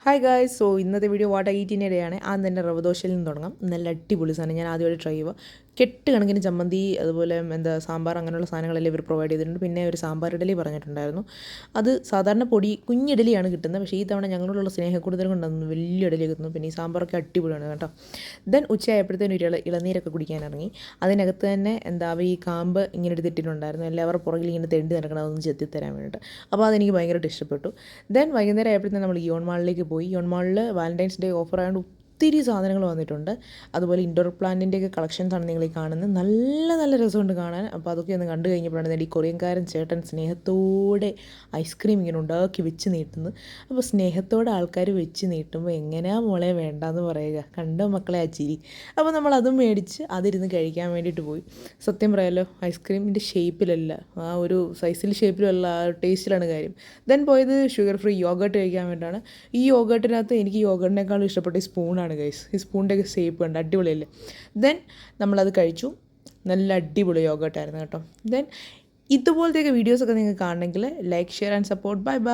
Hi guys. So ഇന്നത്തെ video what ഈറ്റിനിടെയാണ്. ആദ്യം തന്നെ റവ ദോശയിൽ നിന്ന് തുടങ്ങാം. നല്ല അടിപൊളി സാധനം, ഞാൻ ആദ്യമായിട്ട് ട്രൈ ചെയ്യുക. കെട്ട് കണക്കിന് ചമ്മന്തി, അതുപോലെ സാമ്പാർ, അങ്ങനെയുള്ള സാധനങ്ങളെല്ലാം ഇവർ പ്രൊവൈഡ് ചെയ്തിട്ടുണ്ട്. പിന്നെ ഒരു സാമ്പാർ ഇഡലി പറഞ്ഞിട്ടുണ്ടായിരുന്നു. അത് സാധാരണ കുഞ്ഞിഡലിയാണ് കിട്ടുന്നത്, പക്ഷേ ഈ തവണ ഞങ്ങളോടുള്ള സ്നേഹക്കൂടുതൽ കൊണ്ടൊന്നും വലിയ ഇഡലി കിട്ടുന്നു. പിന്നെ ഈ സാമ്പാറൊക്കെ അടിപൊളിയാണ് കേട്ടോ. ദെൻ ഉച്ചയായപ്പോഴത്തേനും ഒരു ഇളനീരൊക്കെ കുടിക്കാൻ ഇറങ്ങി. അതിനകത്ത് തന്നെ അവർ ഈ കാമ്പ് ഇങ്ങനെ എടുത്തിട്ടുണ്ടായിരുന്നു. എല്ലാവരുടെ പുറകിൽ ഇങ്ങനെ തെണ്ടി നടക്കണം, അതൊന്ന് ചെത്തിത്തരാൻ വേണ്ടിയിട്ട്. അപ്പോൾ അതെനിക്ക് ഭയങ്കരമായിട്ട് ഇഷ്ടപ്പെട്ടു. ദെൻ വൈകുന്നേരം ആയപ്പോഴത്തേനും നമ്മൾ ഇയോൺ മാളിലേക്ക് പോയി. ഇയോൺ മാളിൽ വാലൻറ്റൈൻസ് ഡേ ഓഫർ ആയതുകൊണ്ട് ഒത്തിരി സാധനങ്ങൾ വന്നിട്ടുണ്ട്. അതുപോലെ ഇൻഡോർ പ്ലാന്റിൻ്റെയൊക്കെ കളക്ഷൻസാണ് നിങ്ങൾ ഈ കാണുന്നത്. നല്ല നല്ല രസമുണ്ട് കാണാൻ. അപ്പോൾ അതൊക്കെ ഒന്ന് കണ്ടു കഴിഞ്ഞപ്പോഴാണ് ഈ കൊറിയൻകാരൻ ചേട്ടൻ സ്നേഹത്തോടെ ഐസ്ക്രീം ഇങ്ങനെ ഉണ്ടാക്കി വെച്ച് നീട്ടുന്നത്. അപ്പോൾ സ്നേഹത്തോടെ ആൾക്കാർ വെച്ച് നീട്ടുമ്പോൾ എങ്ങനെയാ മോളെ വേണ്ടാന്ന് പറയുക. കണ്ടോ മക്കളെ ആ ചിരി. അപ്പോൾ നമ്മൾ അതും മേടിച്ച് അതിരുന്ന് കഴിക്കാൻ വേണ്ടിയിട്ട് പോയി. സത്യം പറയാലോ, ഐസ്ക്രീമിൻ്റെ ഷേപ്പിലല്ല, ആ ഒരു സൈസിൽ ഷേപ്പിലല്ല, ആ ടേസ്റ്റിലാണ് കാര്യം. ദെൻ പോയത് ഷുഗർ ഫ്രീ യോഗർട്ട് കഴിക്കാൻ വേണ്ടിയിട്ടാണ്. ഈ യോഗർട്ടിനകത്ത് എനിക്ക് യോഗർട്ടിനേക്കാളും ഇഷ്ടപ്പെട്ട ഈ സ്പൂണാണ് ഗൈസ്. ഈ സ്പൂണിൻ്റെയൊക്കെ ഷേപ്പ് കണ്ട് അടിപൊളിയല്ലേ. ദെൻ നമ്മളത് കഴിച്ചു. നല്ല അടിപൊളി യോഗർട്ടായിരുന്നു കേട്ടോ. ദെൻ ഇതുപോലത്തെയൊക്കെ വീഡിയോസൊക്കെ നിങ്ങൾക്ക് കാണണമെങ്കിൽ like, share and support. Bye bye.